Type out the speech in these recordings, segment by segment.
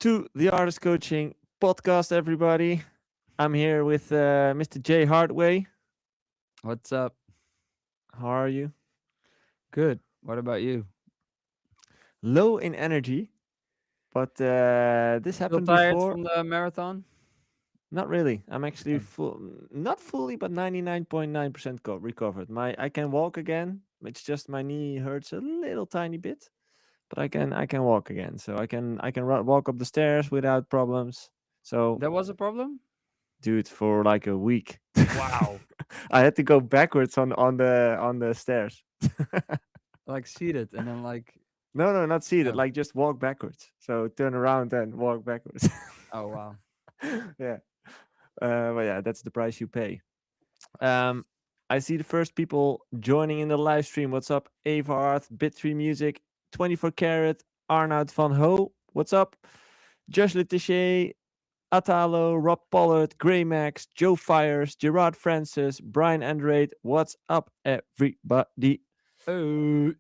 to the Artist Coaching podcast, everybody. I'm here with Mr. Jay Hardway. What's up? How are you? Good. What about you? Low in energy, but this Still happened tired before. from the marathon? Not really. I'm actually Oh, full, not fully, but 99.9% recovered. I can walk again. It's just my knee hurts a little tiny bit, but I can walk again. So I can walk up the stairs without problems. So, that was a problem? dude, for like a week. Wow. I had to go backwards on the stairs. Like seated and then like, No, no, not seated. oh, Like just walk backwards. So turn around and walk backwards. oh wow. Yeah. But yeah, that's the price you pay. Um, I see the first people joining in the live stream. What's up, Avarth, Bit3 Music, 24 Carat, Arnoud van Ho. What's up? Josh Letiche, Atalo, Rob Pollard, Grey Max, Joe Fires, Gerard Francis, Brian Andrade. What's up, everybody? Oh,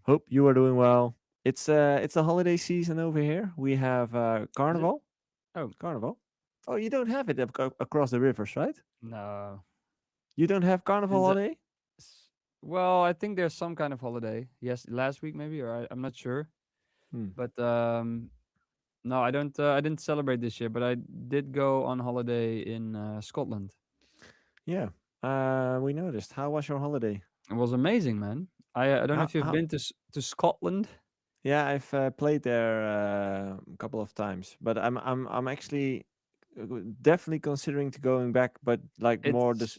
Hope you are doing well. It's a holiday season over here. We have is it? Carnival. Oh, Carnival. Oh, you don't have it across the rivers, right? no. You don't have Carnival Is that holiday? well, I think there's some kind of holiday. Yes, last week maybe, or I'm not sure. Hmm. But no, I don't. I didn't celebrate this year, but I did go on holiday in Scotland. Yeah. We noticed. How was your holiday? It was amazing, man. I don't know How? if you've How? been to Scotland. Yeah, I've played there a couple of times, but I'm actually definitely considering to going back, but like more It's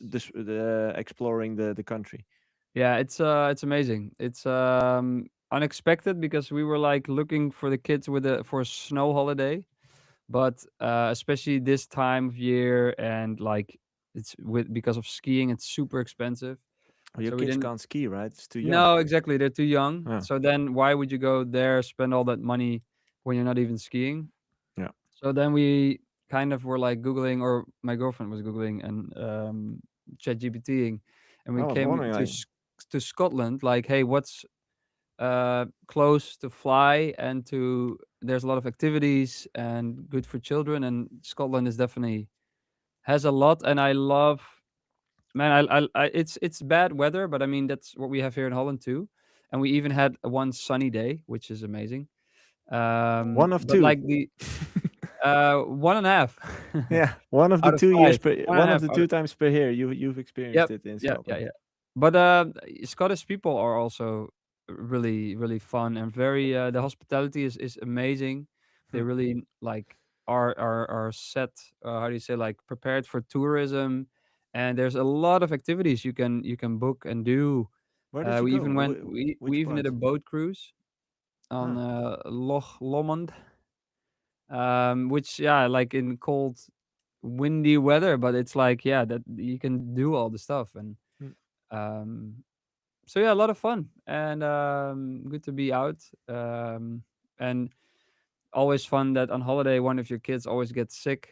exploring the country. Yeah, it's amazing. It's unexpected because we were like looking for the kids for a snow holiday, but especially this time of year and like it's with because of skiing, it's super expensive. Oh, your So we kids didn't. can't ski, right? It's too young. No, exactly. They're too young. Yeah. So then why would you go there, spend all that money when you're not even skiing? Yeah. So then we kind of were like Googling, or my girlfriend was Googling and chat GPTing, and we I was came wondering, to like, to Scotland. Like, hey, what's close to fly and to there's a lot of activities and good for children, and Scotland is definitely has a lot. And I love, man, it's bad weather, but I mean that's what we have here in Holland too. And we even had one sunny day, which is amazing. one of But two. like the one and a half Yeah, one of the out of 2 years five, per, one and one a of half the out two of, times per year you've experienced yep, it in yeah. Scotland. But Scottish people are also really, really fun and very. The hospitality is amazing. They Hmm. really like are set. How do you say, like prepared for tourism, and there's a lot of activities you can book and do. Where did you We go? even went. We Which even did a part? boat cruise on Ah, Loch Lomond, which yeah, like in cold, windy weather, but it's like yeah, that you can do all the stuff and. hmm. Um, so yeah, a lot of fun and good to be out. And always fun that on holiday one of your kids always gets sick.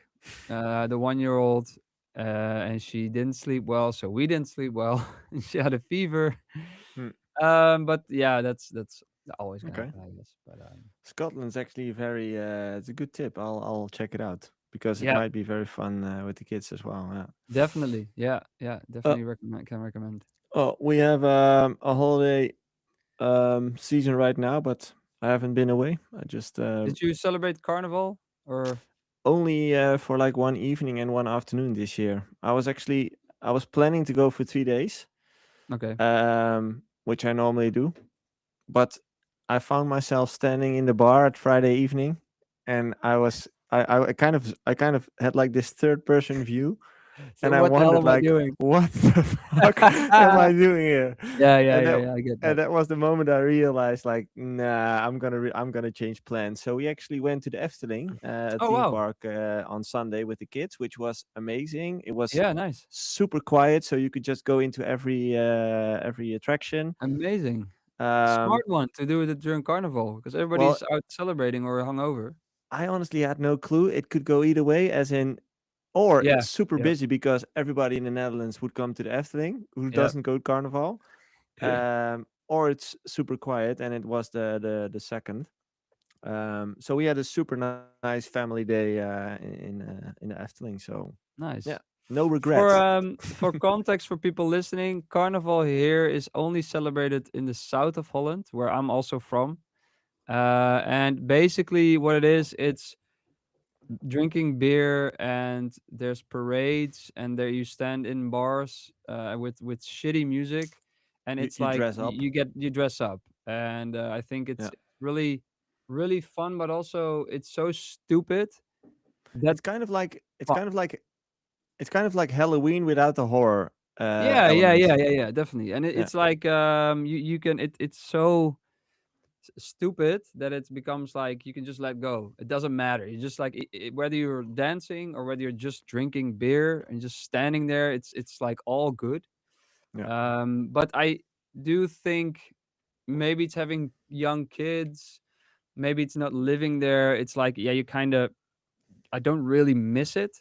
The 1 year old, and she didn't sleep well, so we didn't sleep well. And she had a fever. Hmm. But yeah, that's always gonna Okay. happen, I guess. But Scotland's actually very. It's a good tip. I'll check it out because it yeah, might be very fun with the kids as well. Yeah. definitely, yeah, Uh, definitely recommend. Can recommend. oh, we have a holiday season right now, but I haven't been away. I just Did you celebrate Carnival or only for like one evening and one afternoon this year. I was planning to go for 3 days, okay? which I normally do, but I found myself standing in the bar at Friday evening, and I kind of had like this third person view, So and I what the hell wondered am I like, doing? what the fuck am I doing here? Yeah, And yeah, that yeah. I get and that. that was the moment I realized like, nah, I'm gonna change plans. So we actually went to the Efteling Oh theme wow. park on Sunday with the kids, which was amazing. It was Yeah, nice. super quiet, so you could just go into every attraction. Amazing. Um, Smart one to do it during Carnival because well, everybody's out celebrating or hungover. I honestly had no clue. It could go either way, as in, or Yeah. it's super Yeah. busy because everybody in the Netherlands would come to the Efteling who Yeah. doesn't go Carnival, Yeah. or it's super quiet, and it was the second. So we had a super nice family day in the Efteling. So yeah, Nice. no regrets. For context for people listening, Carnival here is only celebrated in the south of Holland, where I'm also from. And basically, what it is, it's drinking beer, and there's parades, and there you stand in bars with shitty music, and You it's you like dress up. you dress up, and I think Yeah, it's really really fun, but also it's so stupid that it's kind of like fun. it's kind of like Halloween without the horror Yeah, yeah, elements. yeah, yeah, yeah, definitely. And Yeah, it's like you can it's so stupid that it becomes like you can just let go. It doesn't matter. You just like whether you're dancing or whether you're just drinking beer and just standing there, it's like all good. yeah, But I do think maybe it's having young kids, maybe it's not living there. It's like yeah, you kind of I don't really miss it.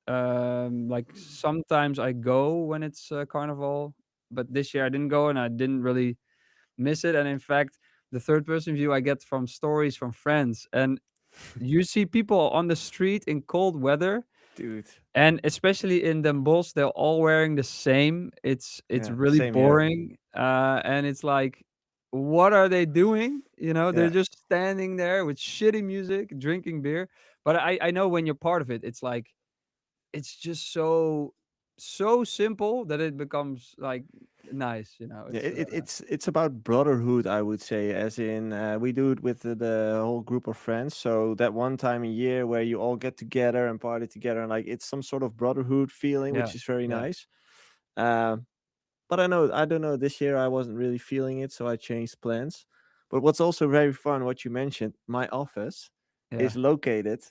Like sometimes I go when it's carnival, but this year I didn't go and I didn't really miss it. And in fact, the third person view I get from stories from friends, and you see people on the street in cold weather, dude. and especially in Den Bosch, they're all wearing the same. It's Yeah, really same here. boring, and it's like, what are they doing? You know, they're Yeah, just standing there with shitty music, drinking beer. But I know when you're part of it, it's like it's just so simple that it becomes like nice. You know, yeah. it's It's about brotherhood, I would say. As in, we do it with the whole group of friends. So that one time a year where you all get together and party together, and like it's some sort of brotherhood feeling, yeah, which is very yeah, nice. Um, but I don't know. This year I wasn't really feeling it, so I changed plans. But what's also very fun, what you mentioned, my office yeah, is located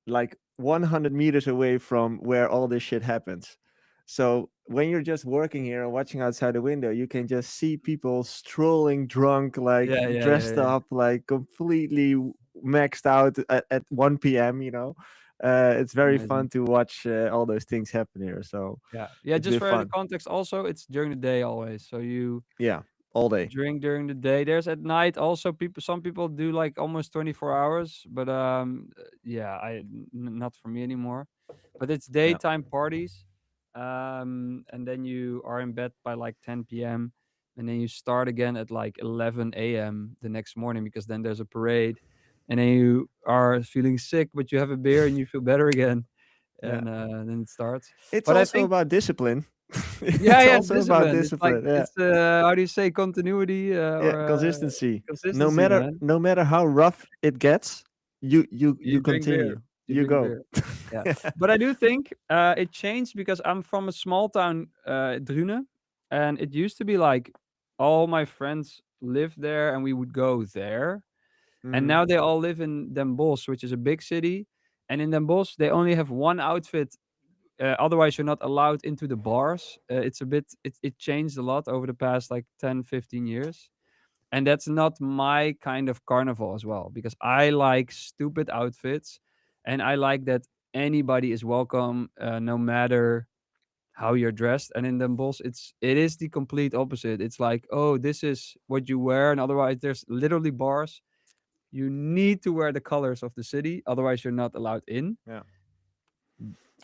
like 100 meters away from where all this shit happens. So when you're just working here and watching outside the window, you can just see people strolling drunk, like yeah, yeah, yeah, dressed yeah. up, like completely maxed out at 1 p.m. It's very fun Amazing. to watch all those things happen here. So Yeah, yeah. it's Just been for the fun. context, also, it's during the day always. So you Yeah, all day. drink during the day. There's at night also people. Some people do like almost 24 hours, but yeah, not for me anymore. But it's Yeah, daytime parties, and then you are in bed by like 10 p.m. and then you start again at like 11 a.m. the next morning because then there's a parade, and then you are feeling sick, but you have a beer and you feel better again, yeah. and then it starts. It's But I also think about discipline. yeah, It's yeah, also about discipline. It's like discipline. Yeah. it's how do you say continuity Yeah, or consistency. consistency, man. No matter how rough it gets, you You drink beer. continue. You You drink go. beer. Yeah, but I do think it changed because I'm from a small town, Drunen, and it used to be like all my friends lived there, and we would go there. And Mhm. now they all live in Den Bosch, which is a big city. And in Den Bosch, they only have one outfit. Otherwise, you're not allowed into the bars. It's a bit. It changed a lot over the past like 10, 15 years. And that's not my kind of carnival as well because I like stupid outfits, and I like that anybody is welcome, no matter how you're dressed. And in Den Bosch, it is the complete opposite. It's like, oh, this is what you wear, and otherwise there's literally bars. You need to wear the colors of the city, otherwise you're not allowed in. Yeah.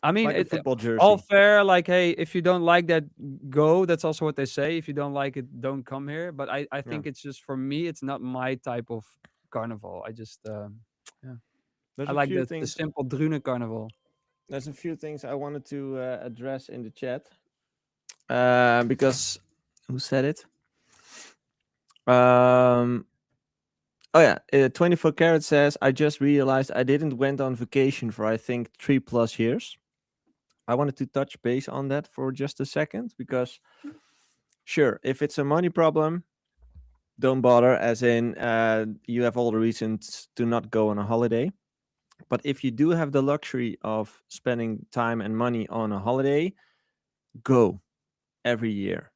I mean, Like a football all jersey. fair. Like, hey, if you don't like that, go. That's also what they say. If you don't like it, don't come here. But I Yeah. think it's just for me, it's not my type of carnival. I just, yeah, There's I a like few the things simple Drunen carnival. I wanted to address in the chat. Because who said it? Um Oh yeah, 24 Carat says I just realized I didn't went on vacation for I think 3+ years. I wanted to touch base on that for just a second because sure, if it's a money problem, don't bother. As in, you have all the reasons to not go on a holiday. But if you do have the luxury of spending time and money on a holiday, go every year.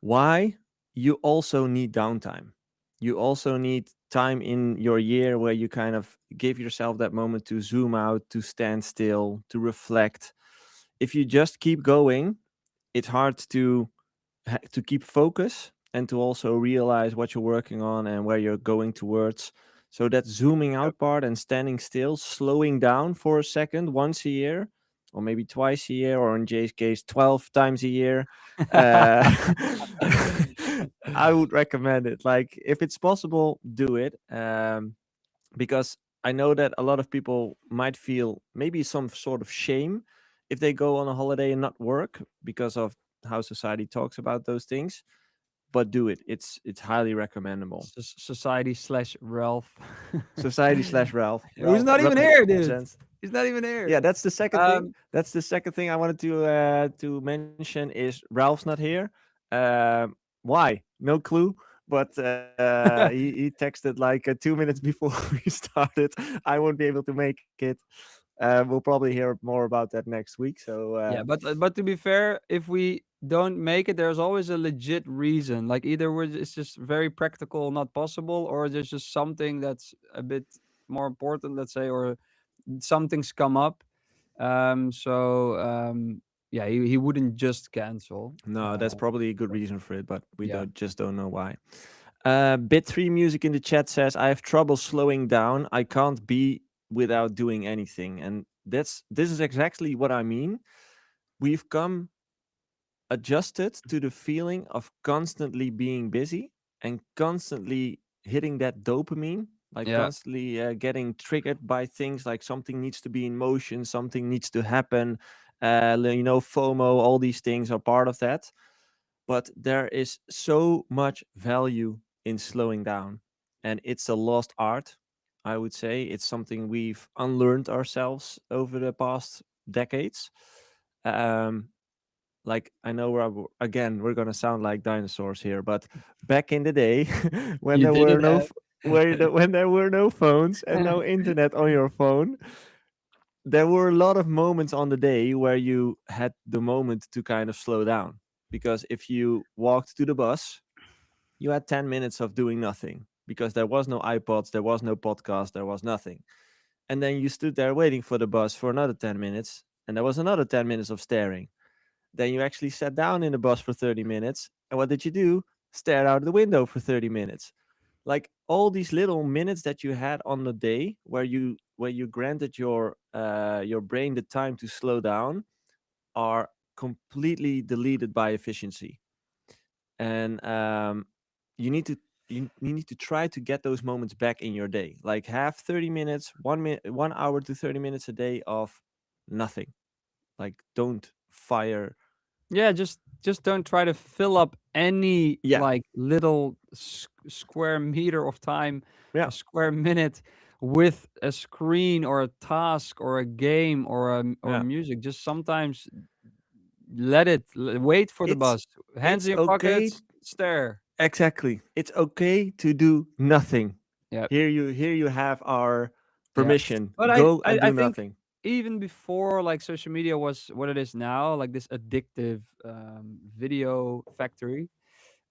Why? You also need downtime. You also need time in your year where you kind of give yourself that moment to zoom out, to stand still, to reflect. If you just keep going, it's hard to keep focus and to also realize what you're working on and where you're going towards. So that zooming Yep. out part and standing still, slowing down for a second once a year, or maybe twice a year, or in Jay's case, 12 times a year. Uh, I would recommend it. Like, if it's possible, do it. Because I know that a lot of people might feel maybe some sort of shame if they go on a holiday and not work because of how society talks about those things. But do it. It's highly recommendable. Society slash Ralph. Society slash Ralph. Who's Ralph not even here, dude. represents. He's not even Yeah, here. that's the second thing. Um, That's the second thing I wanted to mention is Ralph's not here. Why? No clue. But he texted like 2 minutes before we started. I won't be able to make it. We'll probably hear more about that next week. So Yeah, but to be fair, if we don't make it, there's always a legit reason. Like either it's just very practical, not possible, or there's just something that's a bit more important, let's say, or something's come up. Yeah, he wouldn't just cancel. no, that's probably a good reason for it, but we Yeah. don't know why. Bit3 Music in the chat says, I have trouble slowing down. I can't be without doing anything. And this is exactly what I mean. We've come adjusted to the feeling of constantly being busy and constantly hitting that dopamine, like Yeah. constantly getting triggered by things like something needs to be in motion, something needs to happen. FOMO, all these things are part of that. But there is so much value in slowing down, and it's a lost art. I would say it's something we've unlearned ourselves over the past decades. Um, like, I know again we're gonna sound like dinosaurs here, but back in the day, when You there were didn't no have. when there were no phones and no internet on your phone, there were a lot of moments on the day where you had the moment to kind of slow down. Because if you walked to the bus, you had 10 minutes of doing nothing because there was no iPods, there was no podcast, there was nothing. And then you stood there waiting for the bus for another 10 minutes, and there was another 10 minutes of staring. Then you actually sat down in the bus for 30 minutes. And what did you do? Stared out the window for 30 minutes. Like, all these little minutes that you had on the day where you granted your brain the time to slow down are completely deleted by efficiency. And you need to you need to try to get those moments back in your day. Like, have 30 minutes, 1 hour to 30 minutes a day of nothing. Like, don't fire. Yeah, just don't try to fill up any Yeah, like little square meter of time, yeah, a square minute with a screen or a task or a game or or yeah. music. Just sometimes wait for the It's bus, hands it's in your okay. pockets, stare. Exactly. It's okay to do nothing. Yeah, Here you have our yeah. permission. But Go and I do think nothing. even before like social media was what it is now, like this addictive video factory.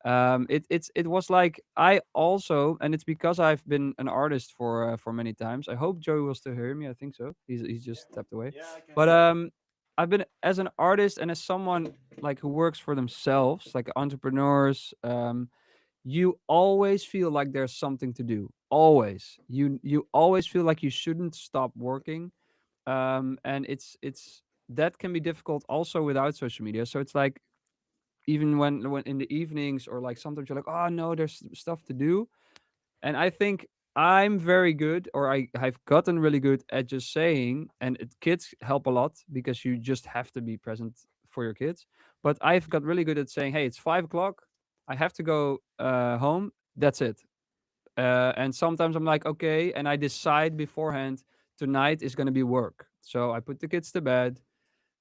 It was like I also, and it's because I've been an artist for many times. I hope Joey will still hear me. I think so. He's just stepped away. Yeah, I can But hear you. I've been as an artist and as someone like who works for themselves, like entrepreneurs. You always feel like there's something to do. Always, you always feel like you shouldn't stop working. And it's that can be difficult also without social media. So it's like even when in the evenings or like sometimes you're like, oh no, there's stuff to do. And I think I'm very good, or I've gotten really good at just saying, and kids help a lot because you just have to be present for your kids. But I've got really good at saying, hey, it's 5 o'clock, I have to go home, that's it. And sometimes I'm like, okay, and I decide beforehand tonight is going to be work, so I put the kids to bed,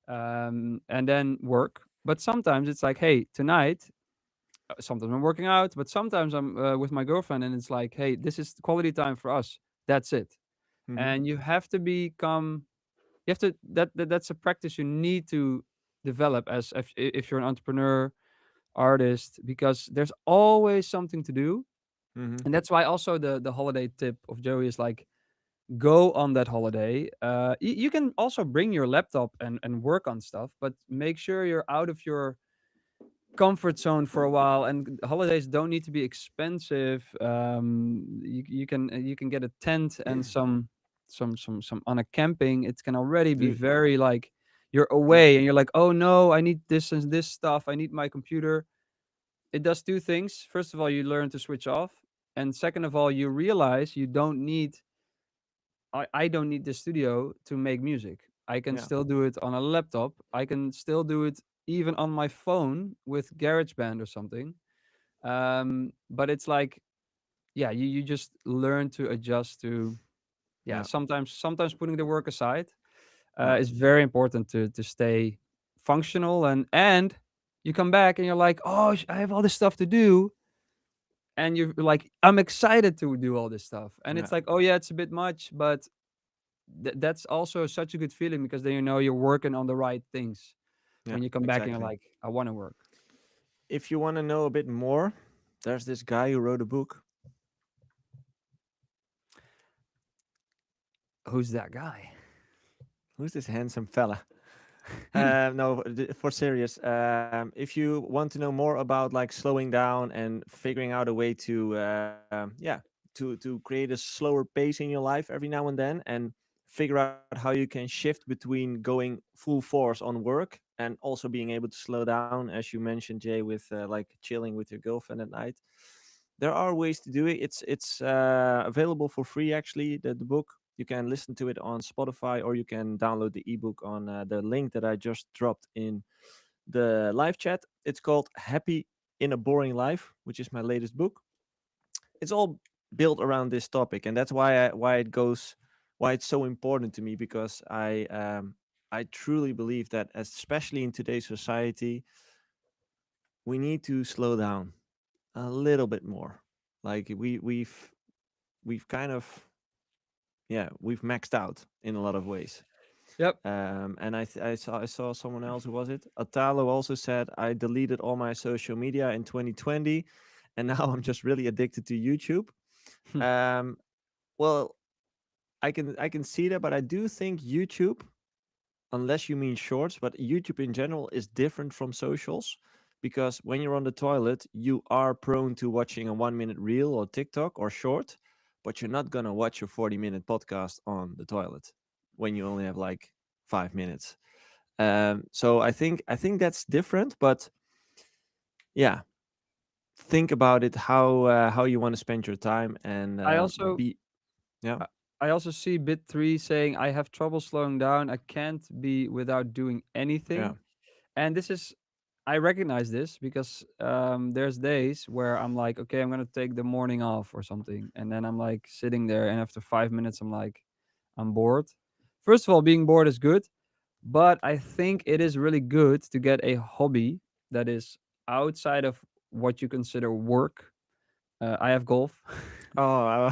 and then work. But sometimes it's like, hey, tonight, sometimes I'm working out, but sometimes I'm with my girlfriend, and it's like, hey, this is quality time for us. That's it. Hmm. And you have to become, you have to that's a practice you need to develop as if you're an entrepreneur, artist, because there's always something to do. Hmm. And that's why also the holiday tip of Joey is like, go on that holiday. You can also bring your laptop and work on stuff, but make sure you're out of your comfort zone for a while, and holidays don't need to be expensive. You can get a tent and some on a camping. It can already be Dude. very like you're Yeah, away and you're like, oh no, I need this and this stuff. I need my computer. It does two things. First of all, you learn to switch off, and second of all, you realize you don't need. I don't need the studio to make music. I can yeah, still do it on a laptop. I can still do it even on my phone with GarageBand or something. But it's like, yeah, you just learn to adjust to, yeah. yeah, Sometimes putting the work aside yeah, is very important to stay functional, and you come back and you're like, oh, I have all this stuff to do, and you're like, I'm excited to do all this stuff, and yeah, it's like, oh yeah, it's a bit much, but that's also such a good feeling because then you know you're working on the right things. yeah, When you come back and you're exactly. like, I want to work. If you want to know a bit more, there's this guy who wrote a book. Who's that guy? Who's this handsome fella? No, for serious. If you want to know more about like slowing down and figuring out a way to, yeah, to create a slower pace in your life every now and then, and figure out how you can shift between going full force on work and also being able to slow down, as you mentioned, Jay, with like chilling with your girlfriend at night. There are ways to do it. It's available for free actually. The book, you can listen to it on Spotify, or you can download the ebook on the link that I just dropped in the live chat. It's called Happy in a Boring Life, which is my latest book. It's all built around this topic, and that's why it's so important to me, because I truly believe that, especially in today's society, we need to slow down a little bit more. Like we've kind of, yeah, we've maxed out in a lot of ways. Yep. And I saw someone else, who was it? Atalo also said, I deleted all my social media in 2020, and now I'm just really addicted to YouTube. Um, well, I can see that, but I do think YouTube, unless you mean shorts, but YouTube in general is different from socials, because when you're on the toilet, you are prone to watching a 1 minute reel or TikTok or short, but you're not gonna watch a 40-minute podcast on the toilet when you only have like 5 minutes. So I think that's different, but yeah, think about it, how you want to spend your time, and I also be, yeah, I I also see bit 3 saying, I have trouble slowing down. I can't be without doing yeah, anything. And this is, I recognize this because there's days where I'm like, okay, I'm gonna take the morning off or something, and then I'm like sitting there, and after 5 minutes, I'm like, I'm bored. First of all, being bored is good, but I think it is really good to get a hobby that is outside of what you consider work. I have golf. oh,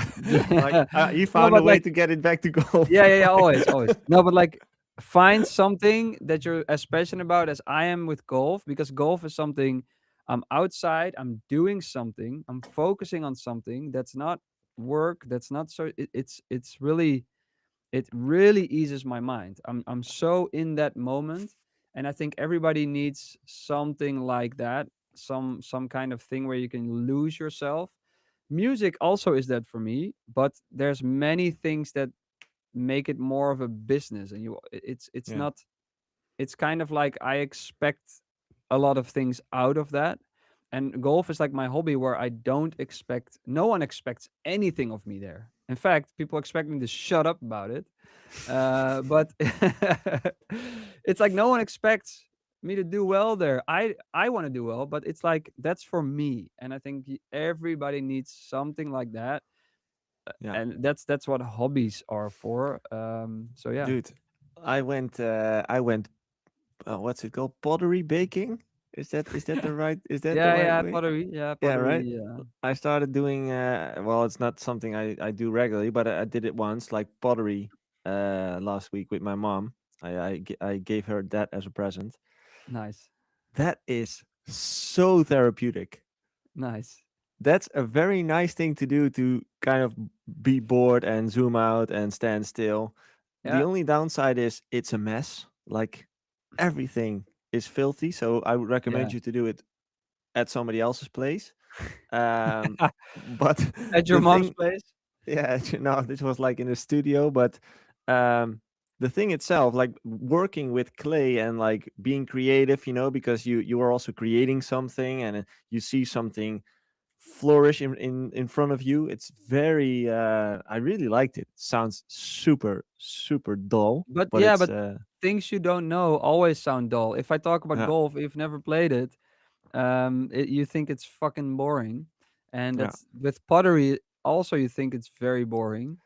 like, Yeah. you No, found a but way like, to get it back to golf. yeah, yeah, yeah, always, always. No, but like, find something that you're as passionate about as I am with golf, because golf is something I'm outside, I'm doing something, I'm focusing on something that's not work, that's not so it's really, it really eases my mind. I'm so in that moment, and I think everybody needs something like that, some kind of thing where you can lose yourself. Music also is that for me, but there's many things that make it more of a business, and it's Yeah, not, it's kind of like I expect a lot of things out of that. And golf is like my hobby where I don't expect, no one expects anything of me there. In fact, people expect me to shut up about it. But it's like no one expects me to do well there. I want to do well, but it's like that's for me, and I think everybody needs something like that, yeah, and that's what hobbies are for. So yeah. dude. I went. What's it called? Pottery baking. Is that the right? Is that the Yeah, right yeah, way? pottery. Yeah, Yeah, right. pottery. Yeah, I started doing. Well, it's not something I do regularly, but I did it once, like pottery, last week with my mom. I gave her that as a present. nice, That is so therapeutic. nice. That's a very nice thing to do, to kind of be bored and zoom out and stand still. The Yeah, only downside is it's a mess. Like, everything is filthy. So I would yeah, recommend you to do it at somebody else's place. Um, but At your the mom's thing, place? yeah, no, this was like in the studio, but um, the thing itself, like working with clay and like being creative, because you are also creating something, and you see something flourish in front of you. It's very, I really liked it. Sounds super super dull, But but yeah, it's but things you don't know always sound dull. If I talk about yeah, golf, if you've never played it, you think it's fucking boring, and yeah. that's with pottery. Also, you think it's very boring.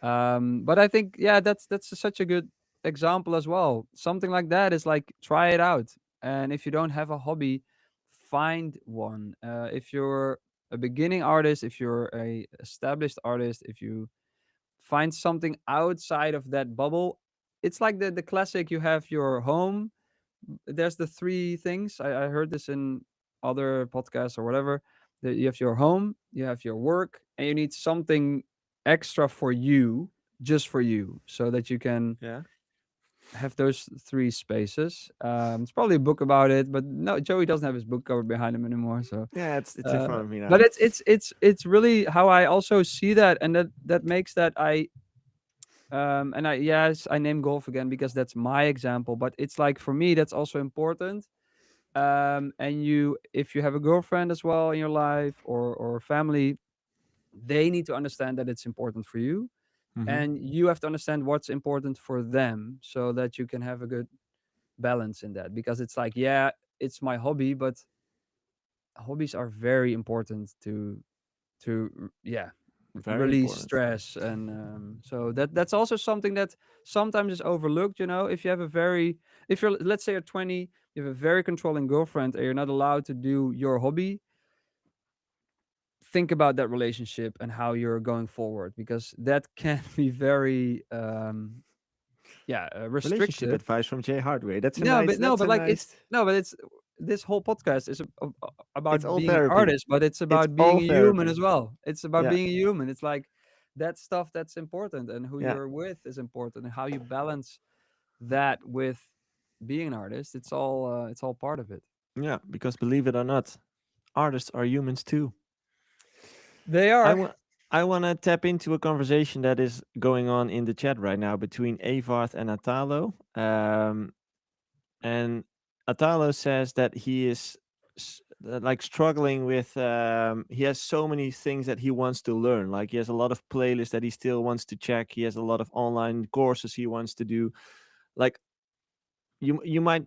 But I think yeah, that's such a good example as well. Something like that is like try it out, and if you don't have a hobby, find one. If you're a beginning artist, if you're a established artist, if you find something outside of that bubble, it's like the classic. You have your home, there's the three things. I heard this in other podcasts or whatever. That you have your home, you have your work, and you need something extra for you, just for you, so that you can Yeah. have those three spaces. It's probably a book about it, but no, Joey doesn't have his book cover behind him anymore. So, Yeah, it's in uh, front of me but now. it's really how I also see that, and that makes that and I yes, I name golf again because that's my example, but it's like for me that's also important. And you if you have a girlfriend as well in your life or family, they need to understand that it's important for you, Hmm. and you have to understand what's important for them so that you can have a good balance in that, because it's like yeah, it's my hobby, but hobbies are very important yeah, Very release important. stress. And so that's also something that sometimes is overlooked. If you have a very if you're, let's say you're 20, you have a very controlling girlfriend and you're not allowed to do your hobby, think about that relationship and how you're going forward, because that can be very yeah, Relationship restrictive. advice from Jay Hardway. That's a No, nice. but no, That's but a like it's nice. no, but it's this whole podcast is It's about all being an therapy. artist, but it's It's about being all a human therapy. as well. It's about Yeah, being a human. It's like that stuff that's important, and who yeah, you're with is important, and how you balance that with being an artist. It's all part of it. yeah. Because believe it or not, artists are humans too. They I are. want. I want to tap into a conversation that is going on in the chat right now between Avarth and Atalo. And Atalo says that he is like struggling with. He has so many things that he wants to learn. Like he has a lot of playlists that he still wants to check. He has a lot of online courses he wants to do. Like you might,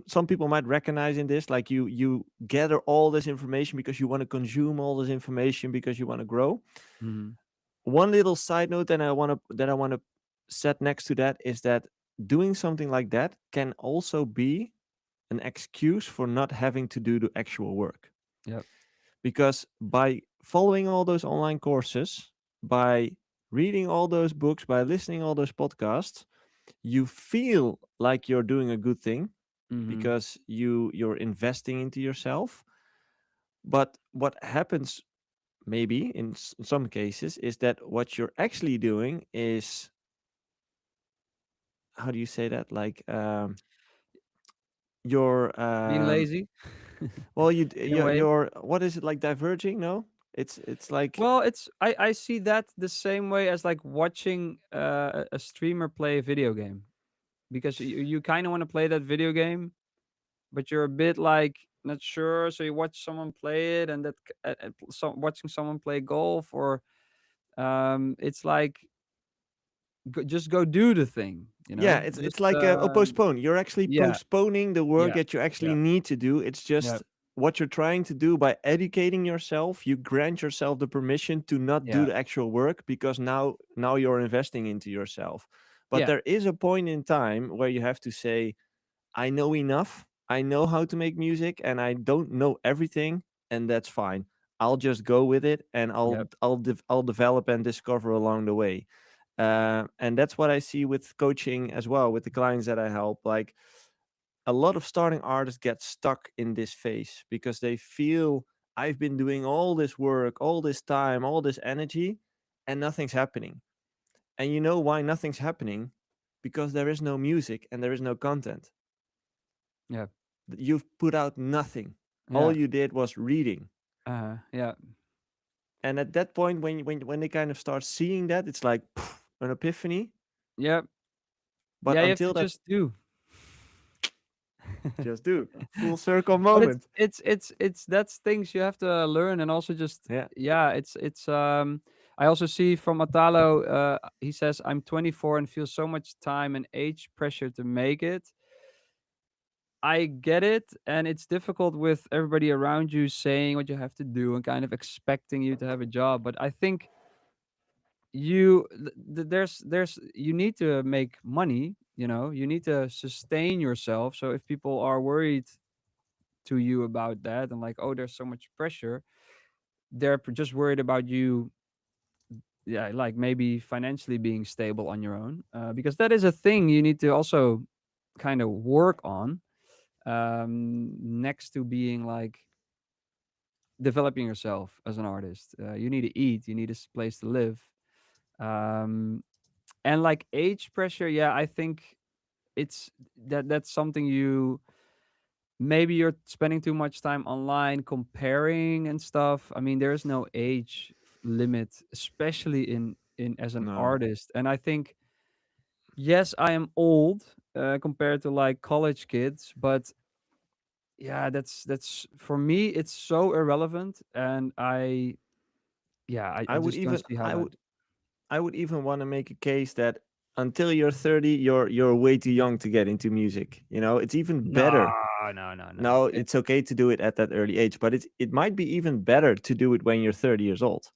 some people might recognize in this, like you gather all this information because you want to consume all this information because you want to grow. Mhm. One little side note that I want to set next to that is that doing something like that can also be an excuse for not having to do the actual work, Yep. because by following all those online courses, by reading all those books, by listening all those podcasts, you feel like you're doing a good thing Mhm. because you're investing into yourself. But what happens maybe in some cases is that what you're actually doing is, how do you say that, like you're Being lazy well you in a way. you're, what is it, like diverging? No, it's like, Well, it's I see that the same way as like watching a streamer play a video game, because you kind of want to play that video game, but you're a bit like not sure, so you watch someone play it, and watching someone play golf, or it's like just go do the thing, yeah, it's just like a postpone. You're actually yeah, postponing the work yeah, that you actually yeah, need to do. It's yeah, just what you're trying to do by educating yourself. You grant yourself the permission to not do yeah, the actual work because now you're investing into yourself. But yeah, there is a point in time where you have to say, I know enough. I know how to make music and I don't know everything, and that's fine. I'll just go with it and yeah, I'll develop and discover along the way. And that's what I see with coaching as well with the clients that I help. Like a lot of starting artists get stuck in this phase because they feel, I've been doing all this work, all this time, all this energy, and nothing's happening. And you know why nothing's happening? Because there is no music and there is no content. yeah, You've put out nothing. All Yeah. you did was reading. Yeah. And at that point, when they kind of start seeing that, it's like an epiphany. Yeah. But Yeah, you have to until that, just do. just do full circle But it's moment. it's it's it's that's things you have to learn, and also just, Yeah. yeah, it's I also see from Atalo, he says, I'm 24 and feel so much time and age pressure to make it. I get it, and it's difficult with everybody around you saying what you have to do and kind of expecting you to have a job. But I think there's you need to make money. You need to sustain yourself. So if people are worried to you about that and like, oh, there's so much pressure, they're just worried about you, yeah, like maybe financially being stable on your own, because that is a thing you need to also kind of work on, next to being like developing yourself as an artist. You need to eat, you need a place to live, um, and like age pressure. Yeah, I think it's that's something you, maybe you're spending too much time online comparing and stuff. I mean, there's no age limit, especially in as an No, artist. And I think, yes, I am old, compared to like college kids, but yeah, that's for me, it's so irrelevant. And yeah, I I would just don't even see how I that. would I would even want to make a case that until you're 30, you're way too young to get into music. It's even No, better. no, no, no. No, it's okay to do it at that early age, but it might be even better to do it when you're 30 years old,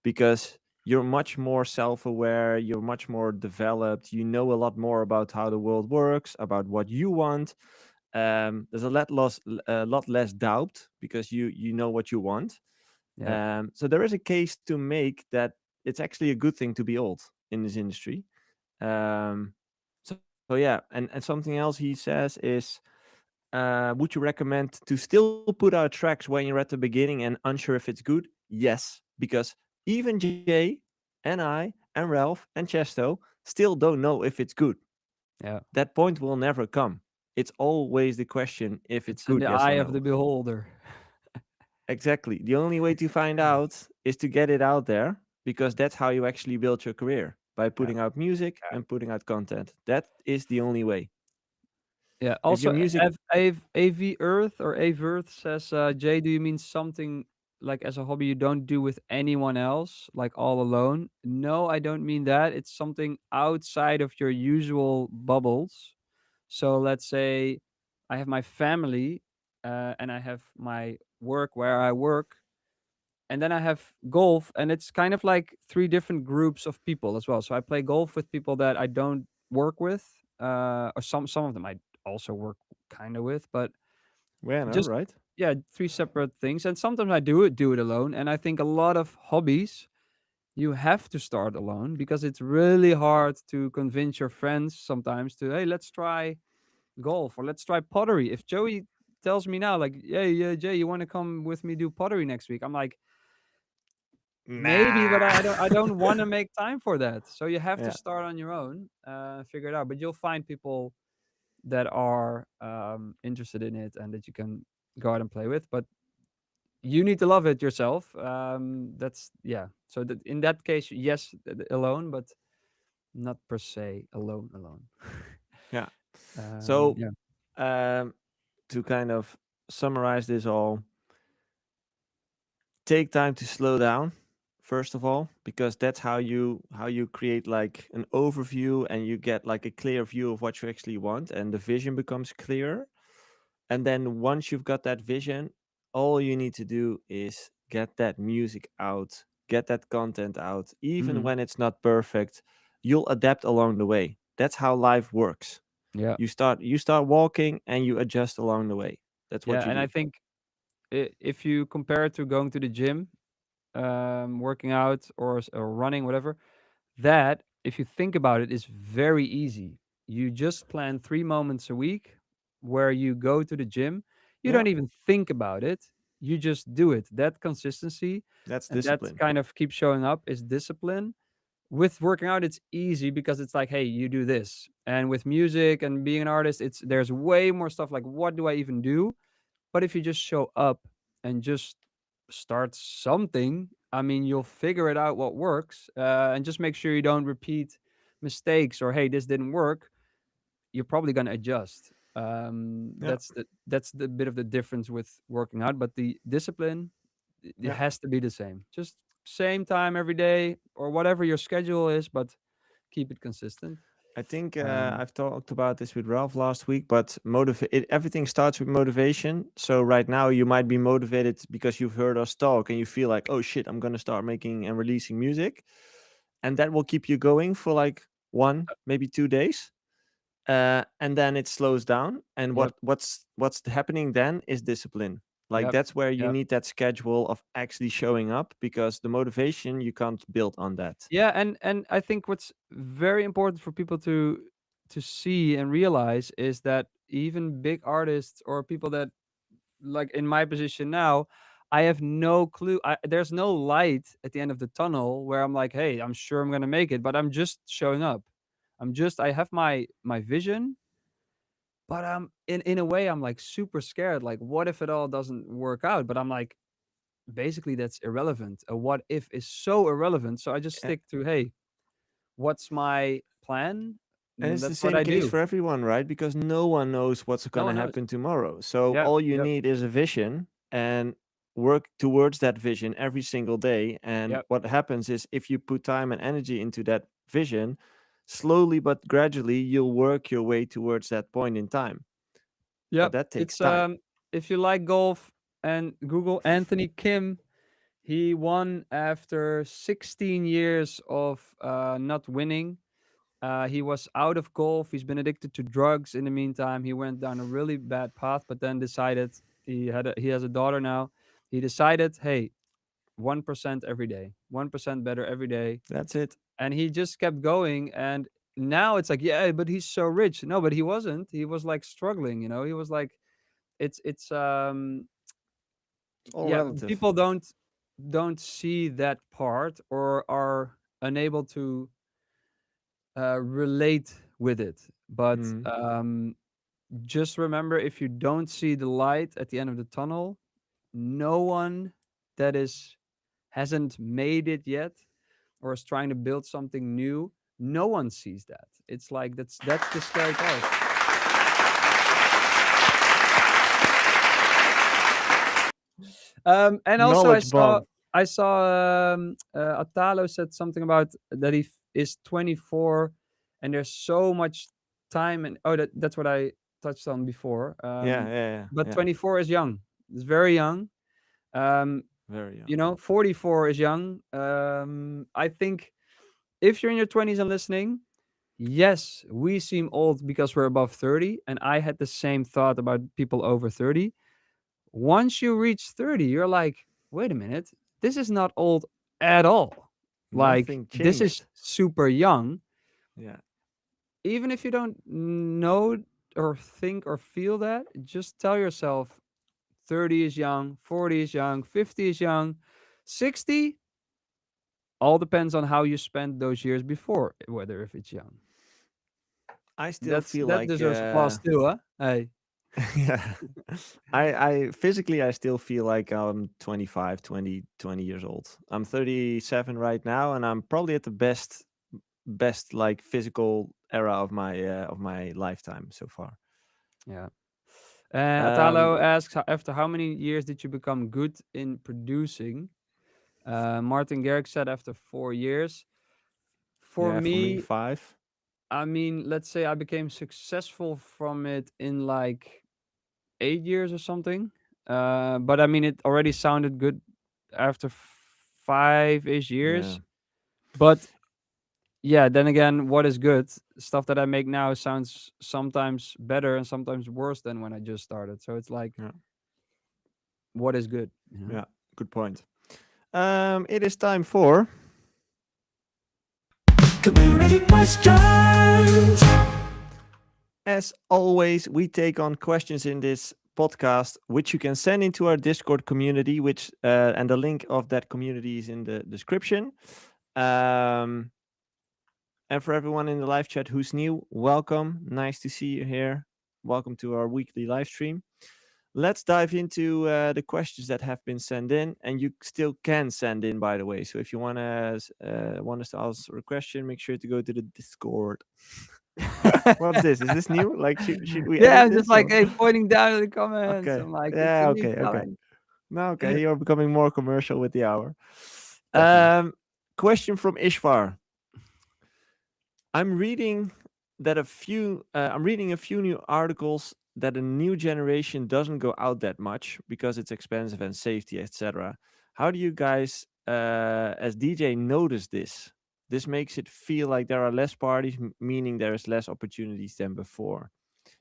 because you're much more self-aware, you're much more developed, you know a lot more about how the world works, about what you want. There's a lot less doubt because you know what you want. Yeah, So there is a case to make that it's actually a good thing to be old in this industry. Um, so yeah, and something else he says is, would you recommend to still put out tracks when you're at the beginning and unsure if it's good? Yes, because even Jay and I and Ralph and Chesto still don't know if it's good. yeah. That point will never come. It's always the question if it's It's in good, the yes eye or of no. the beholder. Exactly. The only way to find out is to get it out there, because that's how you actually build your career, by Yeah. putting out music and putting out content. That is the only way. Yeah. If your Also, music, AV Earth or AV Earth says, Jay, do you mean something like as a hobby you don't do with anyone else, like all alone? No, I don't mean that. It's something outside of your usual bubbles. So let's say I have my family, and I have my work where I work, and then I have golf, and it's kind of like three different groups of people as well. So I play golf with people that I don't work with, or some of them I also work kind of with, but yeah, no, just, right? yeah, three separate things. And sometimes I do it alone. And I think a lot of hobbies you have to start alone, because it's really hard to convince your friends sometimes to, hey, let's try golf or let's try pottery. If Joey tells me now, like, hey, yeah, Jay, you want to come with me do pottery next week? I'm like, maybe, but Nah. I don't wanna make time for that. So you have to Yeah, start on your own, figure it out. But you'll find people that are, interested in it and that you can go out and play with. But you need to love it yourself. That's, yeah. So that in that case, yes, alone, but not per se alone. yeah. So, Yeah, um, to kind of summarize this all, take time to slow down, first of all, because that's how you create like an overview, and you get like a clear view of what you actually want, and the vision becomes clearer. And then once you've got that vision, all you need to do is get that music out, get that content out. Even mhm, when it's not perfect, you'll adapt along the way. That's how life works. yeah, You start walking and you adjust along the way. That's yeah. what you And I do. think, if you compare it to going to the gym, working out, or running, whatever, that, if you think about it, is very easy. You just plan 3 moments a week where you go to the gym. You Yeah, don't even think about it. You just do it. That consistency, that's and that discipline. kind of keep showing up, is discipline. With working out, it's easy because it's like, hey, you do this. And with music and being an artist, there's way more stuff like, what do I even do? But if you just show up and just start something, I mean, you'll figure it out what works, and just make sure you don't repeat mistakes or hey, this didn't work. You're probably going to adjust. Yeah, That's the bit of the difference with working out, but the discipline, it yeah. has to be the same. Just same time every day or whatever your schedule is, but keep it consistent. I think Um, I've talked about this with Ralph last week, but everything starts with motivation. So right now you might be motivated because you've heard us talk and you feel like, oh shit, I'm gonna start making and releasing music, and that will keep you going for like 1, maybe 2 days, and then it slows down. And yep, what's happening then is discipline. Like yep, that's where you yep. need that schedule of actually showing up, because the motivation you can't build on that. Yeah, and I think what's very important for people to see and realize is that even big artists or people that like in my position now, I have no clue. There's no light at the end of the tunnel where I'm like, hey, I'm sure I'm gonna make it, but I'm just showing up. I have my vision, but in a way I'm like super scared. Like, what if it all doesn't work out? But I'm like, basically that's irrelevant. A what if is so irrelevant. So I just stick to, hey, what's my plan? And it's the That's what same I case do. for everyone, right? Because no one knows what's No going to one knows. happen tomorrow. So Yep, all you yep, need is a vision and work towards that vision every single day. And yep, what happens is, if you put time and energy into that vision, slowly but gradually, you'll work your way towards that point in time. But yep. that takes It's time. if you like golf and Google Anthony Kim, he won after 16 years of not winning. He was out of golf. He's been addicted to drugs in the meantime. He went down a really bad path, but then decided he has a daughter now. He decided, hey, 1% every day, 1% better every day, That's it. and he just kept going. And now it's like, yeah, but he's so rich. No, but he wasn't. He was like struggling. He was like, it's It's all yeah, relative. people don't see that part or are unable to relate with it. But Mm. just remember, if you don't see the light at the end of the tunnel, no one that hasn't made it yet or is trying to build something new, no one sees that. It's like that's the scary part. And also Knowledge bomb. I saw Atalo said something about that is 24, and there's so much time. And oh, that's what I touched on before. Yeah, yeah, yeah, But yeah. 24 is young. It's very young. Um, Very young. 44 is young. I think if you're in your 20s and listening, yes, we seem old because we're above 30, and I had the same thought about people over 30. Once you reach 30, you're like, wait a minute, this is not old at all. Like, Nothing this is changed. super young. Yeah. Even if you don't know or think or feel that, just tell yourself 30 is young, 40 is young, 50 is young, 60 all depends on how you spent those years before, whether if it's young. I still That's feel that like deserves applause too, huh? Hey. yeah. I physically I still feel like I'm 25, 20 years old. I'm 37 right now, and I'm probably at the best like physical era of my lifetime so far. Yeah. Atalo Um asks, after how many years did you become good in producing? Martin Garrix said after 4 years. For yeah, for me me, 5. I mean, let's say I became successful from it in like 8 years or something. But I mean, it already sounded good after 5-ish Yeah. years. But yeah, then again, what is good? Stuff that I make now sounds sometimes better and sometimes worse than when I just started. So it's like, Yeah. what is good, you know? Yeah. Good point. It is time for Community questions. As always, we take on questions in this podcast, which you can send into our Discord community, which and the link of that community is in the description. Um, and for everyone in the live chat who's new, welcome. Nice to see you here. Welcome to our weekly live stream. let's dive into the questions that have been sent in, and you still can send in, by the way. So if you want us to answer a question, make sure to go to the Discord. What's this? Is this new? Like, should we Yeah, edit I'm just this like, or? hey, pointing down at the comments. Okay. I'm like, it's a Yeah. new Okay. Okay. challenge. No. Okay. You're becoming more commercial with the hour. Definitely. Um, question from Ishvar. I'm reading I'm reading a few new articles that a new generation doesn't go out that much because it's expensive and safety, etc. How do you guys, as DJ, notice this? This makes it feel like there are less parties, meaning there is less opportunities than before.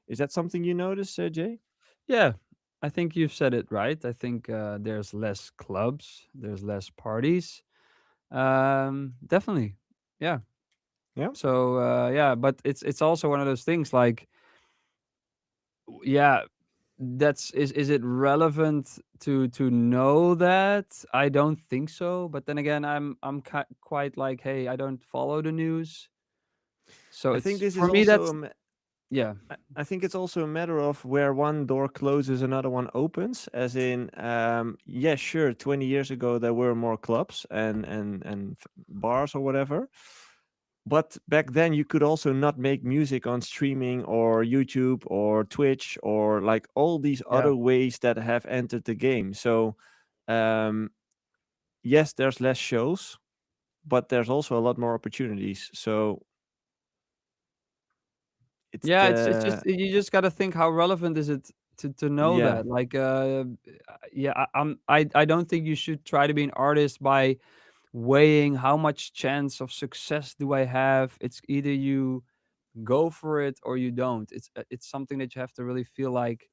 Is that something you notice, Jay? Yeah, I think you've said it right. I think there's less clubs, there's less parties. Definitely. Yeah. Yeah. So yeah, but it's also one of those things like yeah, that's is it relevant to know that? I don't think so, but then again, quite like, hey, I don't follow the news. So I think it's this for is me also that's yeah. I think it's also a matter of where one door closes, another one opens. As in, yeah, sure, 20 years ago there were more clubs and bars or whatever. But back then you could also not make music on streaming or YouTube or Twitch or like all these Yeah. other ways that have entered the game. So, um, yes, there's less shows, but there's also a lot more opportunities. So it's Yeah, it's the just you just got to think how relevant is it to know yeah, that. Like yeah, I don't think you should try to be an artist by weighing how much chance of success do I have. It's either you go for it or you don't. It's something that you have to really feel like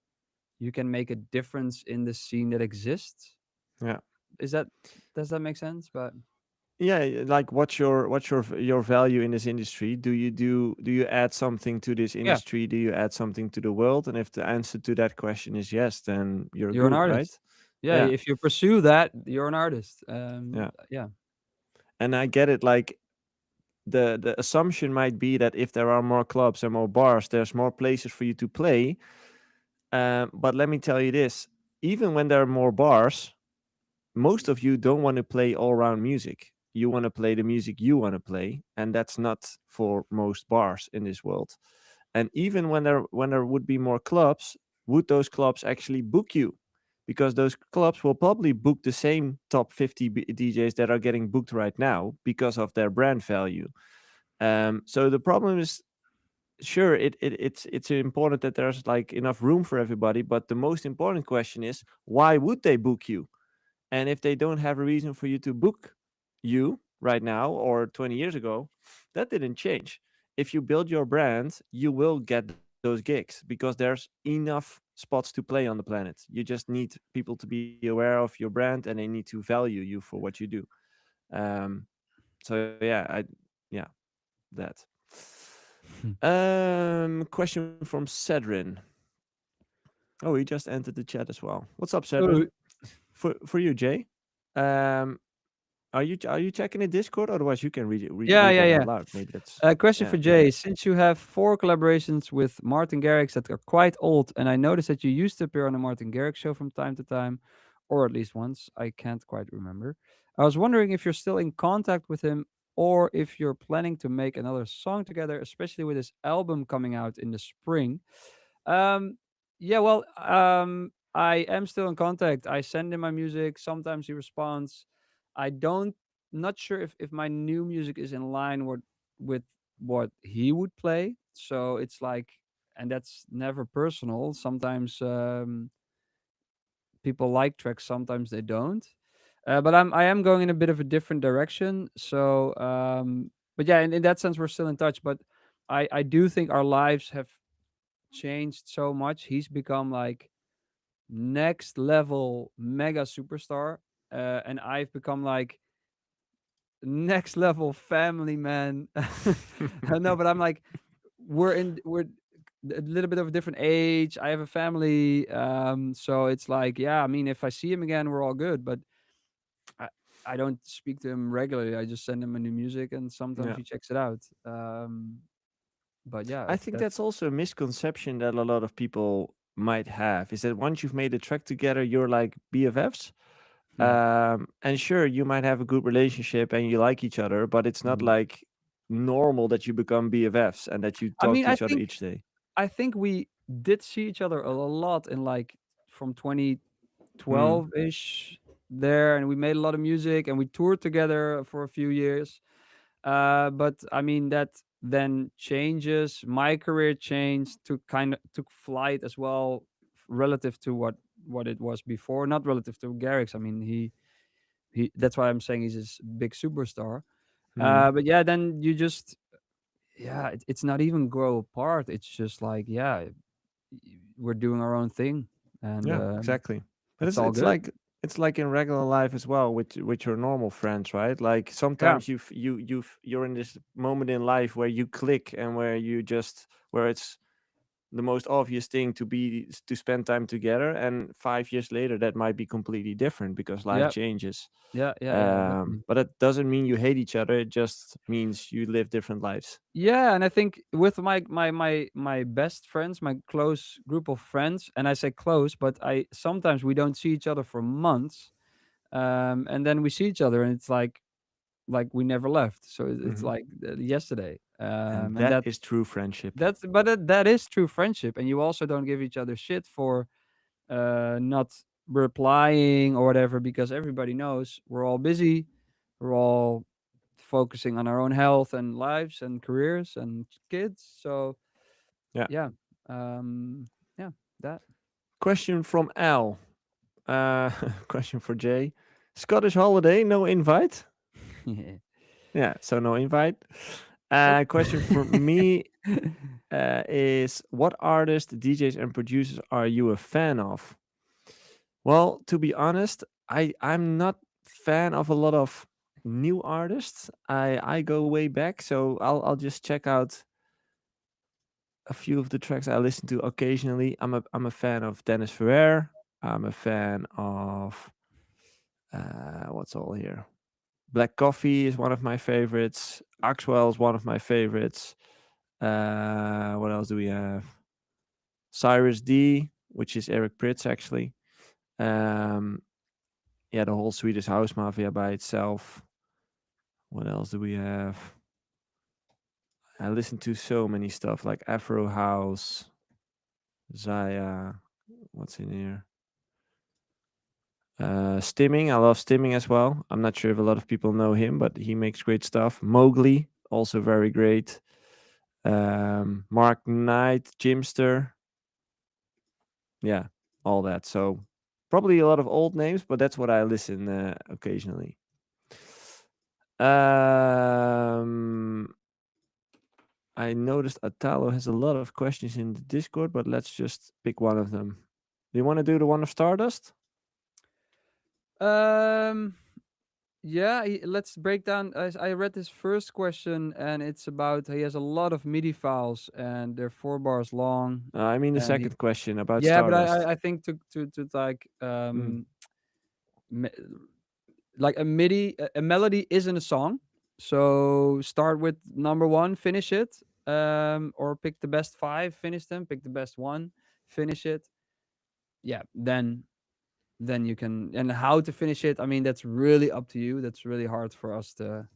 you can make a difference in the scene that exists. yeah. Is that does that make sense? But Yeah, like your value in this industry? Do you add something to this yeah, industry? Do you add something to the world? And if the answer to that question is yes, then you're you're an good, right? artist. Yeah, Yeah, if you pursue that, you're an artist. yeah. Yeah, And I get it. Like the assumption might be that if there are more clubs and more bars, there's more places for you to play. But let me tell you this: even when there are more bars, most of you don't want to play all round music. You want to play the music you want to play, and that's not for most bars in this world. And even when there would be more clubs, would those clubs actually book you? Because those clubs will probably book the same top 50 DJs that are getting booked right now because of their brand value. So the problem is, sure, it's important that there's like enough room for everybody, but the most important question is, why would they book you? And if they don't have a reason for you to book you right now or 20 years ago, that didn't change. If you build your brand, you will get those gigs because there's enough spots to play on the planet. You just need people to be aware of your brand and they need to value you for what you do. Um, so yeah, yeah, that. Question from Cedrin. Oh, he just entered the chat as well. What's up, Cedrin? oh, For you, Jay. Um, are you checking the Discord? Otherwise, you can yeah, read yeah, that out yeah. loud. Maybe that's Question yeah. for Jay. Since you have 4 collaborations with Martin Garrix that are quite old, and I noticed that you used to appear on the Martin Garrix show from time to time, or at least once, I can't quite remember. I was wondering if you're still in contact with him or if you're planning to make another song together, especially with his album coming out in the spring. Um, yeah, well, I am still in contact. I send him my music. Sometimes he responds. I don't, not sure if my new music is in line with what he would play. So it's like, and that's never personal. Sometimes people like tracks, sometimes they don't. But I am going in a bit of a different direction. So, but yeah, in that sense, we're still in touch. But I do think our lives have changed so much. He's become like next level mega superstar, and I've become like next level family man. No, but I'm like we're a little bit of a different age. I have a family, so it's like yeah. I mean, if I see him again, we're all good. But I I don't speak to him regularly. I just send him a new music, and sometimes Yeah. he checks it out. But yeah, I if think that that's also a misconception that a lot of people might have is that once you've made a track together, you're like BFFs. Yeah. And sure, you might have a good relationship and you like each other, but it's not Mhm. like normal that you become BFFs and that you I talk mean, to I each other think each day. I think we did see each other a lot in like from Mm. 2012 ish there, and we made a lot of music and we toured together for a few years. But I mean that then changes. My career changed, took flight as well, relative to what it was before. Not relative to Garrix. I mean he. That's why I'm saying he's this big superstar. Mm. But yeah, then you just yeah, it's not even grow apart. It's just like yeah, we're doing our own thing, and Yeah, exactly. But it's it's all it's good. like it's like in regular life as well with your normal friends, right? Like Yeah, sometimes you're in this moment in life where you click and where it's the most obvious thing to spend time together, and 5 years later that might be completely different because life yeah, changes. yeah, definitely. But that doesn't mean you hate each other. It just means you live different lives. Yeah, and I think with my best friends, my close group of friends, and I say close, but I sometimes we don't see each other for months, and then we see each other, and it's like we never left. So it's Hmm. like yesterday, And and that is true friendship. that is true friendship, and you also don't give each other shit for not replying or whatever because everybody knows we're all busy, we're all focusing on our own health and lives and careers and kids. So Yeah. yeah, um, yeah, that. Question from Al. Question for Jay. Scottish holiday, no invite? Yeah, so no invite. What? Question for me is what artists, DJs, and producers are you a fan of? Well, to be honest, I'm not fan of a lot of new artists. I go way back, so I'll just check out a few of the tracks I listen to occasionally. I'm a fan of Dennis Ferrer. I'm a fan of what's all here. Black Coffee is one of my favorites. Axwell is one of my favorites. What else do we have? Cyrus D, which is Eric Pritz actually. Um, yeah, the whole Swedish House Mafia by itself. What else do we have? I listen to so many stuff like Afro House, Zaya. What's in here? Stimming. I love Stimming as well. I'm not sure if a lot of people know him, but he makes great stuff. Mowgli, also very great. Mark Knight, Jimster. Yeah, all that. So probably a lot of old names, but that's what I listen occasionally. Um, I noticed Atalo has a lot of questions in the Discord, but let's just pick one of them. Do you want to do the one of Stardust? um, yeah, let's break down. I read his first question, and it's about he has a lot of MIDI files, and they're 4 bars long, I mean the and he second question about yeah, but Stardust. I think to like Mm. me- like a MIDI a melody isn't a song. So start with number one, finish it, or pick the best five, finish them, pick the best one, finish it. Yeah, then you can. And how to finish it, I mean, that's really up to you. That's really hard for us to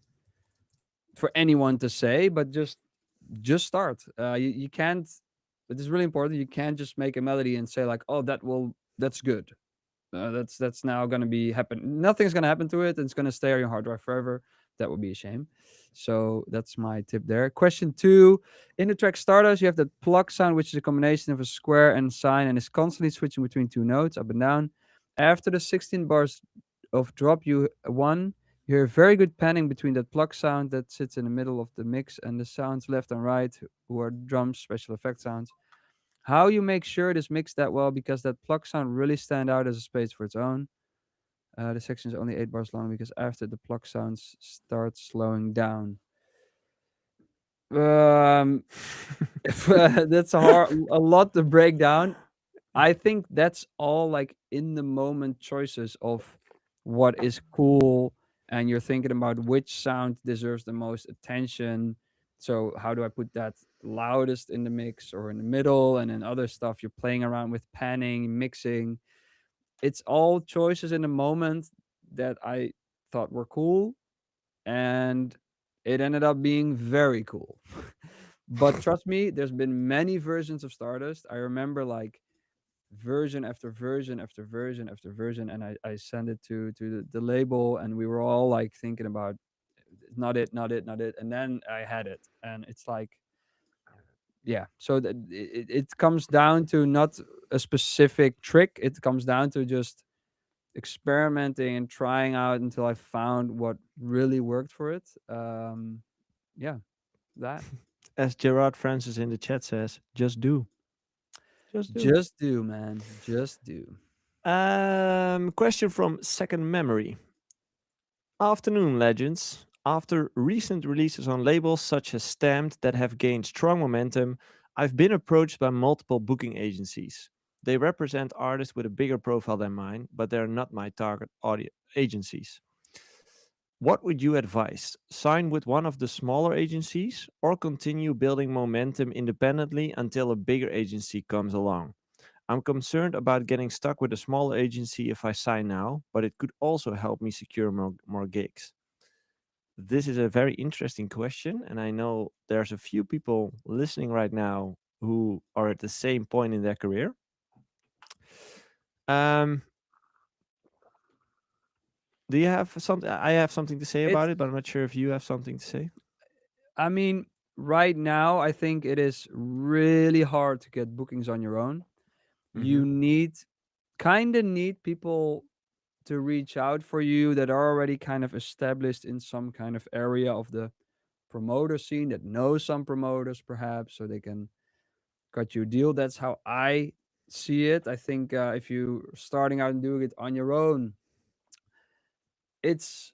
for anyone to say, but just start. You can't. It is really important. You can't just make a melody and say like, oh, that's good. That's now gonna be happen. Nothing's gonna happen to it. It's gonna stay on your hard drive forever. That would be a shame. So that's my tip there. Question two: in the track Stardust, you have the pluck sound, which is a combination of a square and sine, and is constantly switching between two notes, up and down. After the 16 bars of drop, you hear very good panning between that pluck sound that sits in the middle of the mix and the sounds left and right, who are drums, special effect sounds. How you make sure it is mixed that well because that pluck sound really stand out as a space for its own. The section is only 8 bars long because after the pluck sounds start slowing down. Um, that's a lot to break down. I think that's all like in the moment choices of what is cool, and you're thinking about which sound deserves the most attention. So how do I put that loudest in the mix or in the middle, and then other stuff you're playing around with panning, mixing. It's all choices in the moment that I thought were cool, and it ended up being very cool. But trust me, there's been many versions of Stardust. I remember like version after version after version after version, and I sent it to the label, and we were all like thinking about not it, not it, not it, and then I had it, and it's like, yeah. So that it comes down to not a specific trick. It comes down to just experimenting and trying out until I found what really worked for it. Yeah, that. As Gerard Francis in the chat says, just do. Just do. Just do, man. Just do. Question from Second Memory. Afternoon, legends. After recent releases on labels such as Stamped that have gained strong momentum, I've been approached by multiple booking agencies. They represent artists with a bigger profile than mine, but they're not my target agencies. What would you advise? Sign with one of the smaller agencies or continue building momentum independently until a bigger agency comes along? I'm concerned about getting stuck with a smaller agency if I sign now, but it could also help me secure more gigs. This is a very interesting question, and I know there's a few people listening right now who are at the same point in their career. Um, do you have something? I have something to say It's about it, but I'm not sure if you have something to say. I mean, right now I think it is really hard to get bookings on your own. Mm-hmm. You need kind of need people to reach out for you that are already kind of established in some kind of area of the promoter scene, that know some promoters perhaps, so they can cut you a deal. That's how I see it. I think if you starting out and doing it on your own, it's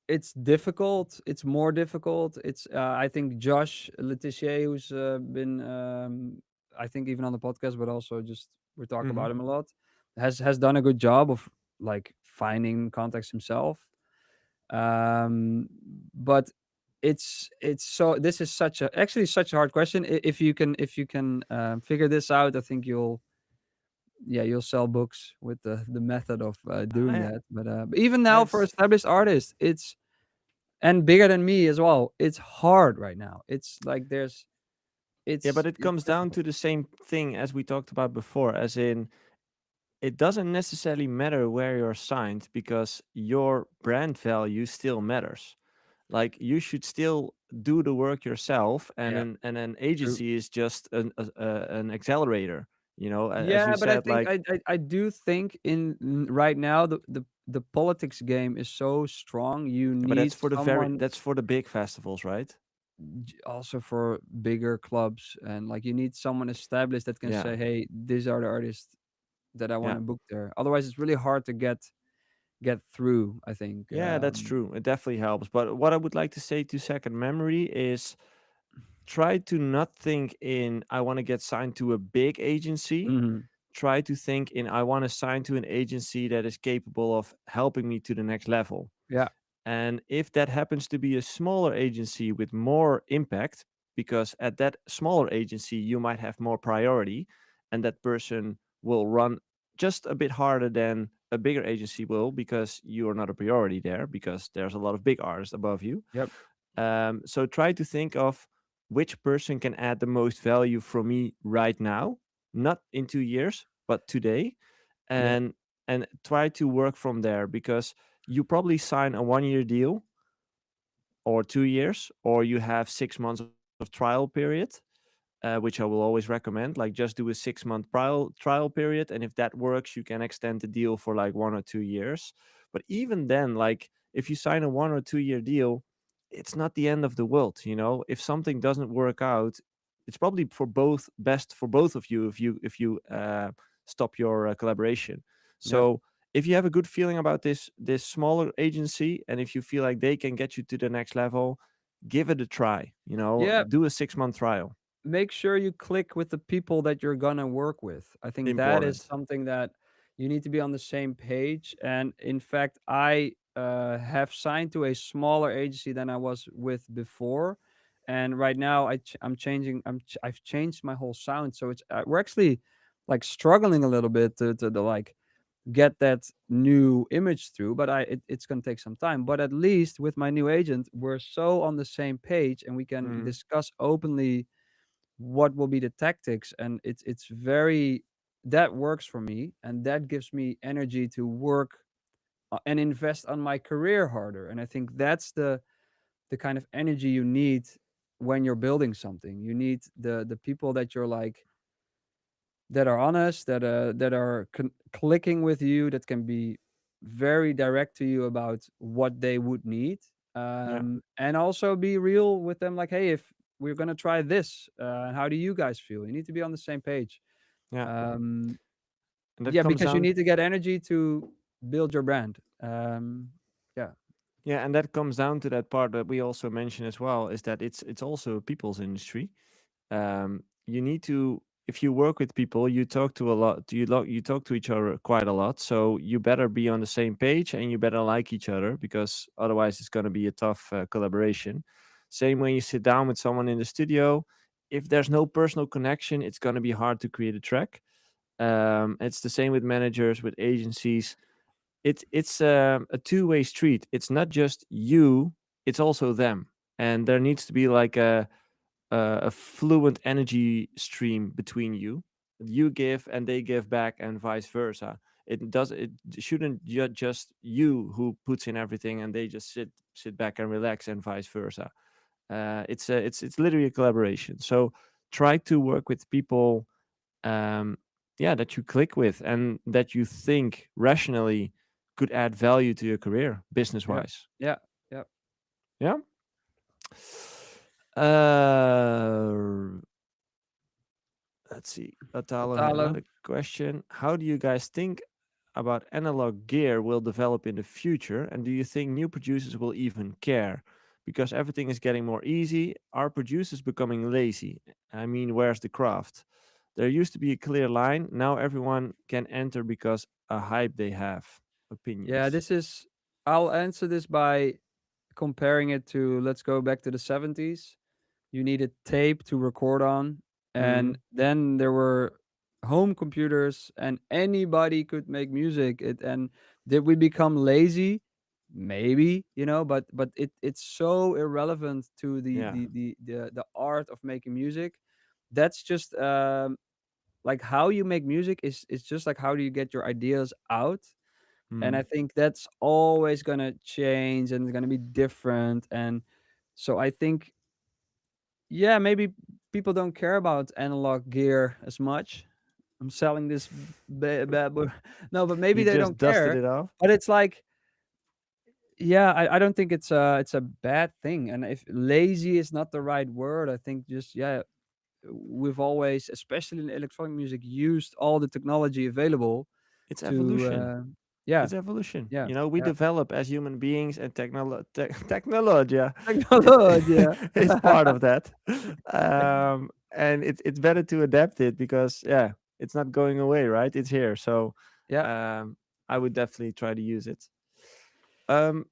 it's difficult. It's more difficult. It's I think Josh Letitia, who's been I think even on the podcast, but also just we talk Mm-hmm. about him a lot, has done a good job of like finding contacts himself. Um, but it's so this is such a actually such a hard question. If you can figure this out, I think you'll sell books with the method of doing I, that. But even now for it's established artists, it's and bigger than me as well. It's hard right now. It's like Yeah, but it it's comes down difficult. to the same thing as we talked about before, as in it doesn't necessarily matter where you're signed because your brand value still matters. Like you should still do the work yourself, and Yeah, an true. agency is just an accelerator. As Yeah, you but I said, think like, I do think right now the politics game is so strong. You but need someone that's for the big festivals, right? also for bigger clubs, and like you need someone established that can Yeah, say, "Hey, these are the artists that I want yeah, to book there." Otherwise, it's really hard to get through. I think. yeah. That's true. It definitely helps. But what I would like to say to Second Memory is try to not think in I want to get signed to a big agency. Mhm. Try to think in I want to sign to an agency that is capable of helping me to the next level. Yeah. And if that happens to be a smaller agency with more impact, because at that smaller agency, you might have more priority, and that person will run just a bit harder than a bigger agency will because you are not a priority there because there's a lot of big artists above you. Yep. So try to think of which person can add the most value for me right now, not in 2 years, but today, Yep. and try to work from there because you probably sign a 1 year deal or 2 years, or you have 6 months of trial period, which I will always recommend. Like just do a 6 month trial period, and if that works, you can extend the deal for like 1 or 2 years. But even then, like if you sign a 1 or 2 year deal, it's not the end of the world. If something doesn't work out, it's probably for both best for both of you if you stop your collaboration. Yep. So if you have a good feeling about this smaller agency, and if you feel like they can get you to the next level, give it a try. Yeah. Do a 6 month trial. Make sure you click with the people that you're gonna work with. I think that is Important. something that you need to be on the same page. And in fact, I have signed to a smaller agency than I was with before, And right now I'm changing. I've changed my whole sound, so it's we're actually like struggling a little bit to like get that new image through, but it's going to take some time. But at least with my new agent, we're so on the same page and we can Mm, discuss openly what will be the tactics, and it's very, that works for me, and that gives me energy to work and invest on my career harder. And I think that's the kind of energy you need when you're building something. You need the people that you're like, that are honest, that are clicking with you, that can be very direct to you about what they would need, yeah, and also be real with them. Like, hey, if we're gonna try this, how do you guys feel? You need to be on the same page. yeah. Um, And that yeah, comes because you down. need to get energy to build your brand. Yeah, Yeah, and that comes down to that part that we also mentioned as well, is that it's also a people's industry. You need to, if you work with people, you talk to a lot, you talk to each other quite a lot, so you better be on the same page and you better like each other, because otherwise it's going to be a tough collaboration. Same when you sit down with someone in the studio, if there's no personal connection, it's going to be hard to create a track. It's the same with managers, with agencies. It's a two-way street. It's not just you, it's also them, and there needs to be like a fluent energy stream between you. You give and they give back, and vice versa. It shouldn't just you who puts in everything and they just sit back and relax, and vice versa. It's literally a collaboration. So try to work with people, um, yeah, that you click with and that you think rationally could add value to your career, business yeah, wise. yeah, yeah. Yeah. Uh, let's see. Atalo had Atalo. another question. How do you guys think about analog gear will develop in the future? And do you think new producers will even care? Because everything is getting more easy. Are producers becoming lazy? I mean, where's the craft? There used to be a clear line. Now everyone can enter because a hype they have. Yeah, Opinions. this is. I'll answer this by comparing it to, let's go back to the 70s. You needed tape to record on, and Mm, then there were home computers and anybody could make music. And did we become lazy? Maybe, but it's so irrelevant to yeah. the art of making music. That's just like how you make music is just like how do you get your ideas out. And I Mm. think that's always going to change and it's going to be different. And so I think, yeah, maybe people don't care about analog gear as much. I'm selling this bad boy. No, but maybe You they just don't dusted care. it off. But it's like, yeah, I don't think it's a bad thing. And if lazy is not the right word, I think just, yeah, we've always, especially in electronic music, used all the technology available It's to evolution. yeah, It's evolution. yeah, You know, we yeah. develop as human beings, and technology Technology. is part of that. And it's better to adapt it because, yeah, it's not going away, right? It's here. So Yeah. um, I would definitely try to use it. Um,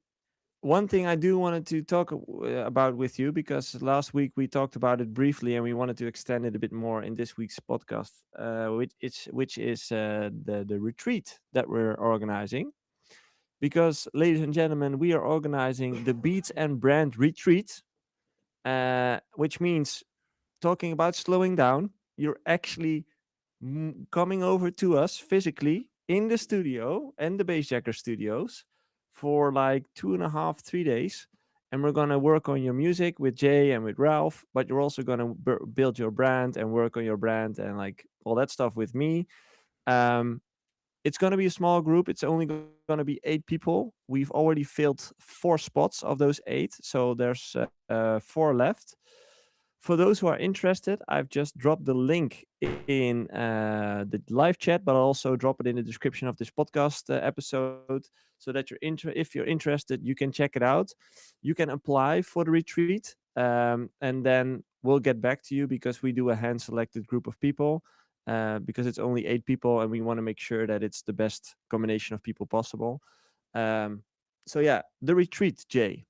One thing I do wanted to talk about with you, because last week we talked about it briefly and we wanted to extend it a bit more in this week's podcast, which is the retreat that we're organizing. Because, ladies and gentlemen, we are organizing the Beats and Brand Retreat, which means, talking about slowing down, you're actually coming over to us physically in the studio and the Bassjacker studios for like 2.5, 3 days. And we're going to work on your music with Jay and with Ralph, but you're also going to build your brand and work on your brand and like all that stuff with me. Um, it's going to be a small group. It's only going to be 8 people. We've already filled 4 spots of those 8. So there's 4 left. For those who are interested, I've just dropped the link in the live chat, but I'll also drop it in the description of this podcast episode, so that if you're interested, you can check it out. You can apply for the retreat, and then we'll get back to you, because we do a hand selected group of people, because it's only 8 people, and we want to make sure that it's the best combination of people possible. Um, so yeah, the retreat, Jay.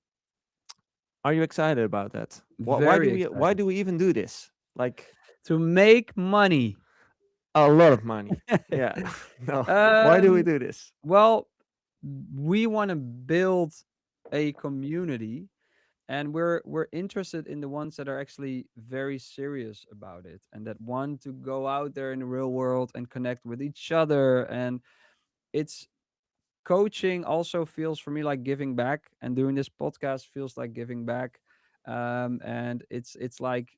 Are you excited about that? Why Very do excited we even do this? Like to make money. a lot of money. Yeah. No. Why do we um, do this? well, we want to build a community, and we're interested in the ones that are actually very serious about it and that want to go out there in the real world and connect with each other. And it's coaching also feels for me like giving back, and doing this podcast feels like giving back. And it's like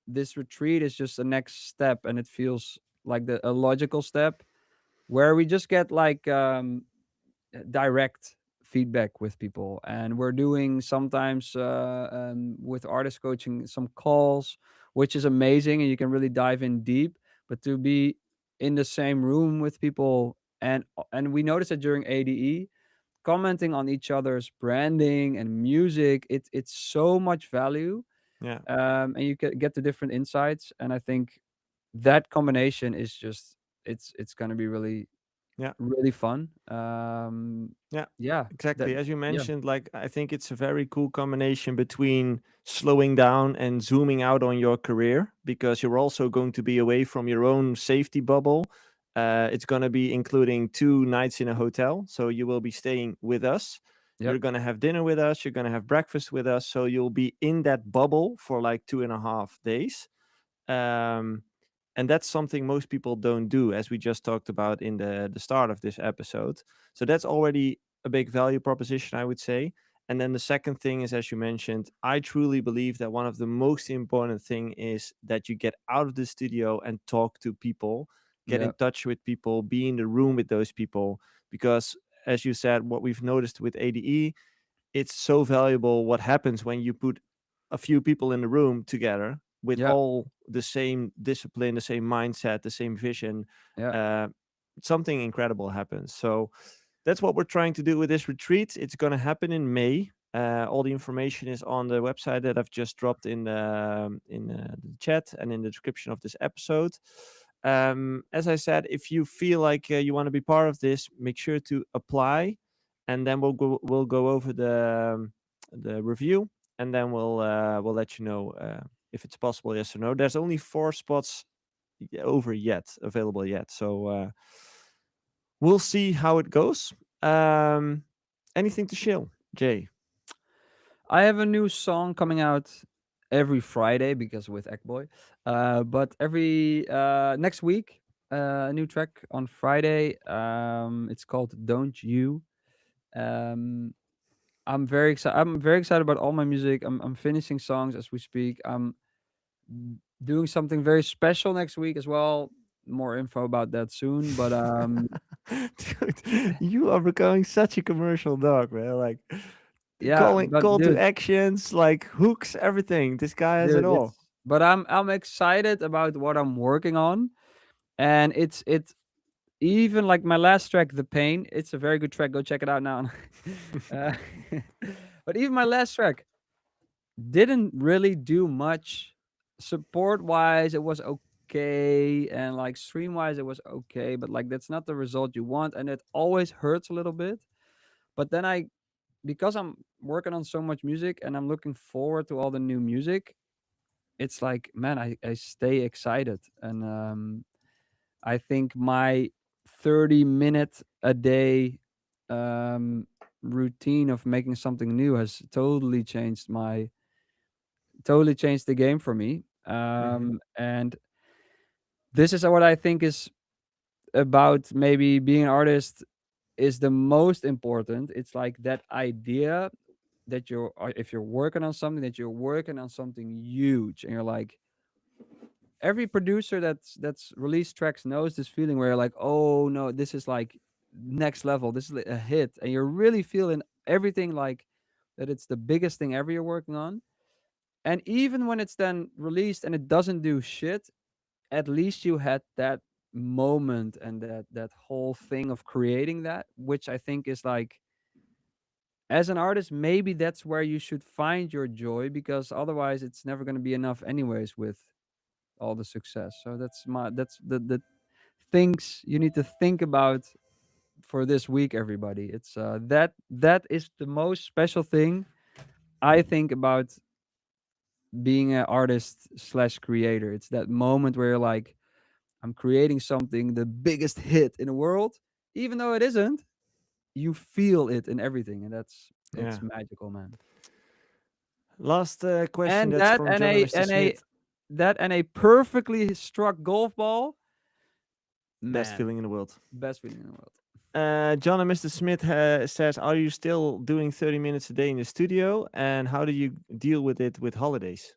this retreat is just the next step, and it feels like a logical step where we just get like direct feedback with people. And we're doing sometimes with artist coaching some calls, which is amazing, and you can really dive in deep. But to be in the same room with people, and we noticed that during ADE, commenting on each other's branding and music, it's so much value. Yeah. And you get the different insights, and I think that combination is just, it's going to be really Yeah. really fun. Yeah. Yeah, that Exactly. As you yeah, mentioned, like I think it's a very cool combination between slowing down and zooming out on your career, because you're also going to be away from your own safety bubble. It's going to be including 2 nights in a hotel. So you will be staying with us. yep, You're going to have dinner with us. You're going to have breakfast with us. So you'll be in that bubble for like 2.5 days. Um, and that's something most people don't do, as we just talked about in the start of this episode. So that's already a big value proposition, I would say. And then the second thing is, as you mentioned, I truly believe that one of the most important thing is that you get out of the studio and talk to people, get yeah, in touch with people, be in the room with those people. Because as you said, what we've noticed with ADE, it's so valuable what happens when you put a few people in the room together with yeah, all the same discipline, the same mindset, the same vision. yeah, uh, Something incredible happens. So that's what we're trying to do with this retreat. It's going to happen in May. All the information is on the website that I've just dropped in the chat and in the description of this episode. As I said, if you feel like you want to be part of this, make sure to apply, and then we'll go over the review, and then we'll let you know if it's possible, yes or no. There's only 4 spots available yet, so we'll see how it goes. Um, Anything to shill, Jay? I have a new song coming out every Friday because with Ekboy. But every next week, a new track on Friday. It's called "Don't You." Um, I'm very excited. I'm very excited about all my music. I'm finishing songs as we speak. I'm doing something very special next week as well. More info about that soon. But Dude, you are becoming such a commercial dog, man. Like yeah, calling but call to dude, actions, like hooks, everything. This guy has it dude, all. it's but I'm excited about what I'm working on, and it's even like my last track, "The Pain." It's a very good track. Go check it out now. uh, but even my last track didn't really do much support wise. It was okay, and like stream wise, it was okay. But like that's not the result you want, and it always hurts a little bit. But then because I'm working on so much music and I'm looking forward to all the new music, it's like, man, I stay excited. And I think my 30-minute a day um, routine of making something new has totally changed the game for me. Hmm. And this is what I think is about maybe being an artist is the most important. It's like that idea that if you're working on something, that you're working on something huge, and you're like, every producer that's released tracks knows this feeling where you're like, oh no, this is like next level, this is a hit, and you're really feeling everything, like that it's the biggest thing ever you're working on. And even when it's then released and it doesn't do shit, at least you had that moment and that whole thing of creating that, which I think is like, as an artist, maybe that's where you should find your joy, because otherwise it's never going to be enough anyways with all the success. So that's the things you need to think about for this week, everybody. It's that is the most special thing I think about being an artist slash creator. It's that moment where you're like, I'm creating something, the biggest hit in the world, even though it isn't. You feel it in everything, and it's Yeah. magical, man. Last question. And That's that from and John and Mr. Smith. a perfectly struck golf ball, Best man, feeling in the world. best feeling in the world. John and Mr. Smith says, "Are you still doing 30 minutes a day in the studio? And how do you deal with it with holidays?"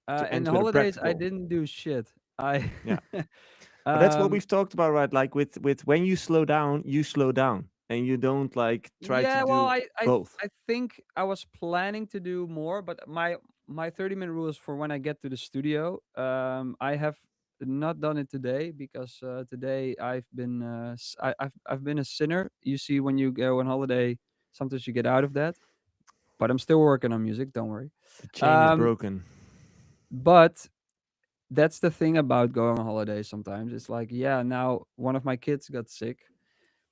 To In end the with a holidays, I practical. didn't do shit. I Yeah. But that's what um we've talked about, right? Like with when you slow down, and you don't like try to yeah, well, do both. I think I was planning to do more, but my 30-minute rule is for when I get to the studio. I have not done it today because today I've been I've been a sinner. You see, when you go on holiday, sometimes you get out of that. But I'm still working on music. Don't worry. The chain is Um, broken. but that's the thing about going on holiday. Sometimes it's like, yeah, now one of my kids got sick,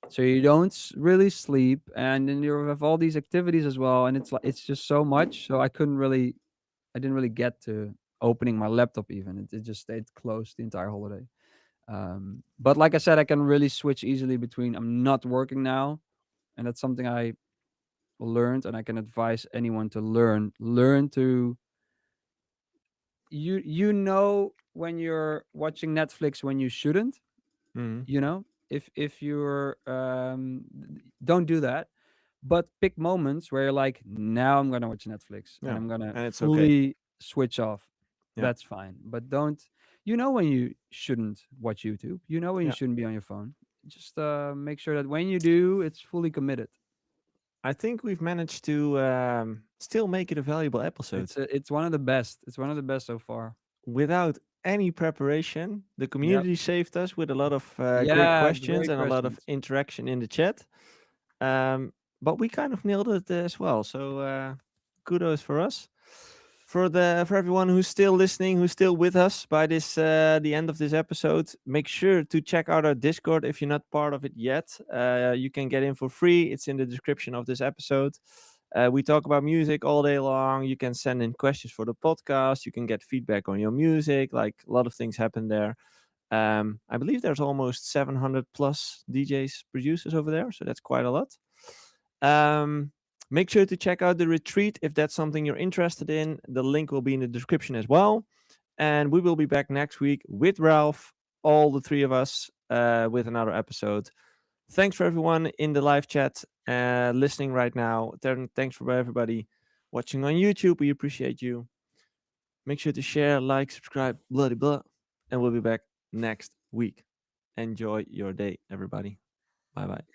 so you don't really sleep, and then you have all these activities as well, and it's like it's just so much. So I didn't really get to opening my laptop even. It just stayed closed the entire holiday. But like I said, I can really switch easily between I'm not working now, and that's something I learned, and I can advise anyone to learn to when you're watching Netflix when you shouldn't, Hmm. if you're don't do that, but pick moments where you're like, now I'm gonna watch Netflix and Yeah, I'm gonna and it's okay. fully switch off. Yeah, That's fine, but don't, when you shouldn't watch YouTube, when you yeah. shouldn't be on your phone. Just make sure that when you do, it's fully committed. I think we've managed to still make it a valuable episode It's one of the best. It's one of the best so far. without any preparation. The Yep. community saved us with a lot of great Yeah, questions great and a lot of questions. interaction in the chat. Um, but we kind of nailed it as well. So kudos for us. For everyone who's still listening, who's still with us by this the end of this episode, make sure to check out our Discord if you're not part of it yet. You can get in for free. It's in the description of this episode. We talk about music all day long. You can send in questions for the podcast. You can get feedback on your music. Like a lot of things happen there. I believe there's almost 700 plus DJs producers over there, so that's quite a lot. Um, Make sure to check out the retreat if that's something you're interested in. The link will be in the description as well. And we will be back next week with Ralph, all the three of us, with another episode. Thanks for everyone in the live chat listening right now. Thanks for everybody watching on YouTube. We appreciate you. Make sure to share, like, subscribe, blah, blah, blah. And we'll be back next week. Enjoy your day, everybody. Bye bye.